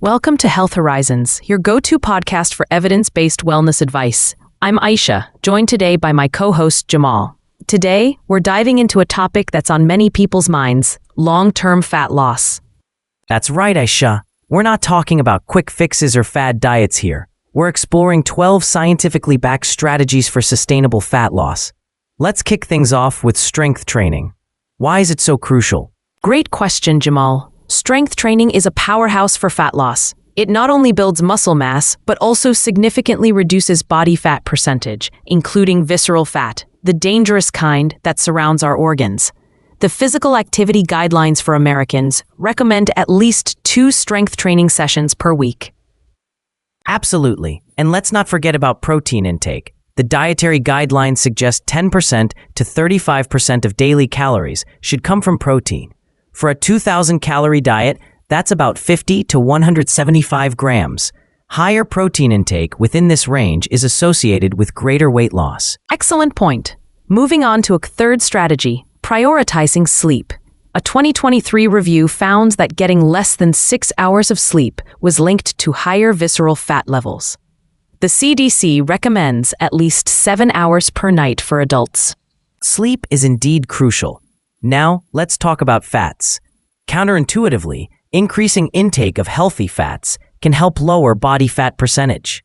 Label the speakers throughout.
Speaker 1: Welcome to Health Horizons, your go-to podcast for evidence-based wellness advice. I'm Aisha, joined today by my co-host Jamal. Today, we're diving into a topic that's on many people's minds, long-term fat loss.
Speaker 2: That's right, Aisha. We're not talking about quick fixes or fad diets here. We're exploring 12 scientifically backed strategies for sustainable fat loss. Let's kick things off with strength training. Why is it so crucial?
Speaker 1: Great question, Jamal. Strength training is a powerhouse for fat loss. It not only builds muscle mass, but also significantly reduces body fat percentage, including visceral fat, the dangerous kind that surrounds our organs. The Physical Activity Guidelines for Americans recommend at least 2 strength training sessions per week.
Speaker 2: Absolutely. And let's not forget about protein intake. The dietary guidelines suggest 10% to 35% of daily calories should come from protein. For a 2,000 calorie diet, that's about 50 to 175 grams. Higher protein intake within this range is associated with greater weight loss.
Speaker 1: Excellent point. Moving on to a third strategy, prioritizing sleep. A 2023 review found that getting less than 6 hours of sleep was linked to higher visceral fat levels. The CDC recommends at least 7 hours per night for adults.
Speaker 2: Sleep is indeed crucial. Now, let's talk about fats. Counterintuitively, increasing intake of healthy fats can help lower body fat percentage.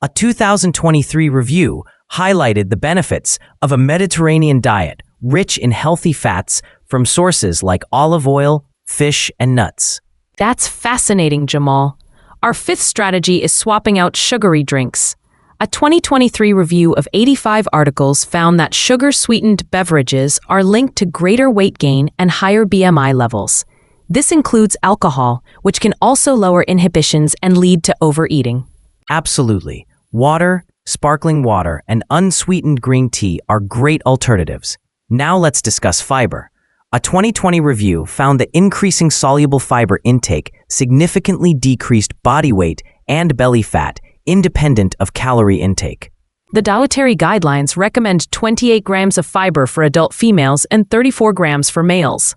Speaker 2: A 2023 review highlighted the benefits of a Mediterranean diet rich in healthy fats from sources like olive oil, fish, and nuts.
Speaker 1: That's fascinating, Jamal. Our fifth strategy is swapping out sugary drinks. A 2023 review of 85 articles found that sugar-sweetened beverages are linked to greater weight gain and higher BMI levels. This includes alcohol, which can also lower inhibitions and lead to overeating.
Speaker 2: Absolutely. Water, sparkling water, and unsweetened green tea are great alternatives. Now let's discuss fiber. A 2020 review found that increasing soluble fiber intake significantly decreased body weight and belly fat, independent of calorie intake.
Speaker 1: The dietary guidelines recommend 28 grams of fiber for adult females and 34 grams for males.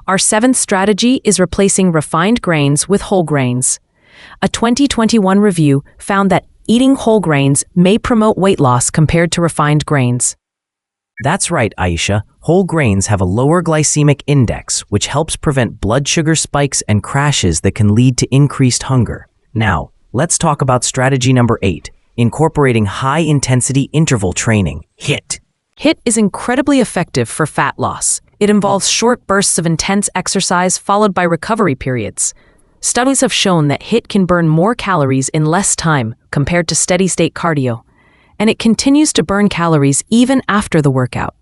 Speaker 1: Our seventh strategy is replacing refined grains with whole grains. A 2021 review found that eating whole grains may promote weight loss compared to refined grains.
Speaker 2: That's right, Aisha. Whole grains have a lower glycemic index, which helps prevent blood sugar spikes and crashes that can lead to increased hunger. Now, let's talk about strategy number 8, incorporating high-intensity interval training, HIIT.
Speaker 1: HIIT is incredibly effective for fat loss. It involves short bursts of intense exercise followed by recovery periods. Studies have shown that HIIT can burn more calories in less time compared to steady-state cardio, and it continues to burn calories even after the workout.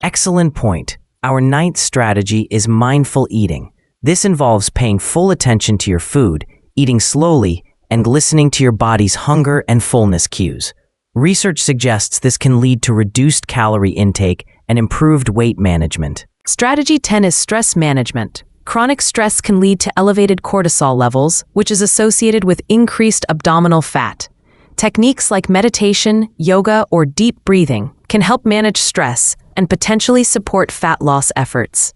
Speaker 2: Excellent point. Our 9th strategy is mindful eating. This involves paying full attention to your food, eating slowly, and listening to your body's hunger and fullness cues. Research suggests this can lead to reduced calorie intake and improved weight management.
Speaker 1: Strategy 10 is stress management. Chronic stress can lead to elevated cortisol levels, which is associated with increased abdominal fat. Techniques like meditation, yoga, or deep breathing can help manage stress and potentially support fat loss efforts.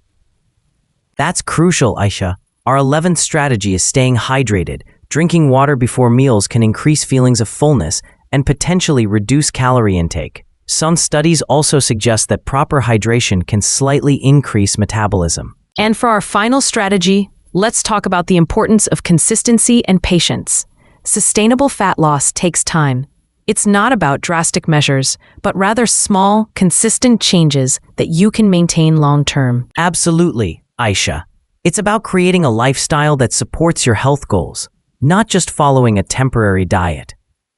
Speaker 2: That's crucial, Aisha. Our 11th strategy is staying hydrated. Drinking water before meals can increase feelings of fullness and potentially reduce calorie intake. Some studies also suggest that proper hydration can slightly increase metabolism.
Speaker 1: And for our final strategy, let's talk about the importance of consistency and patience. Sustainable fat loss takes time. It's not about drastic measures, but rather small, consistent changes that you can maintain long-term.
Speaker 2: Absolutely, Aisha. It's about creating a lifestyle that supports your health goals, not just following a temporary diet.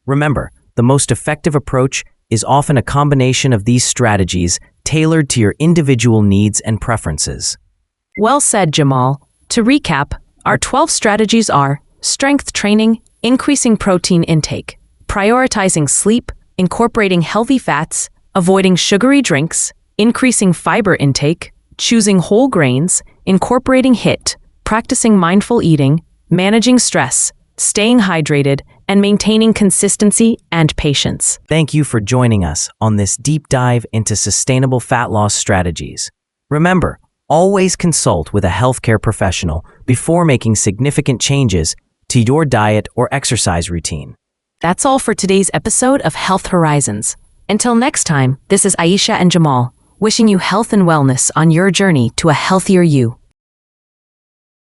Speaker 2: Remember, the most effective approach is often a combination of these strategies tailored to your individual needs and preferences.
Speaker 1: Well said, Jamal. To recap, our 12 strategies are strength training, increasing protein intake, prioritizing sleep, incorporating healthy fats, avoiding sugary drinks, increasing fiber intake, choosing whole grains, incorporating HIIT, practicing mindful eating, managing stress, staying hydrated, and maintaining consistency and patience.
Speaker 2: Thank you for joining us on this deep dive into sustainable fat loss strategies. Remember, always consult with a healthcare professional before making significant changes to your diet or exercise routine.
Speaker 1: That's all for today's episode of Health Horizons. Until next time, this is Aisha and Jamal, wishing you health and wellness on your journey to a healthier you.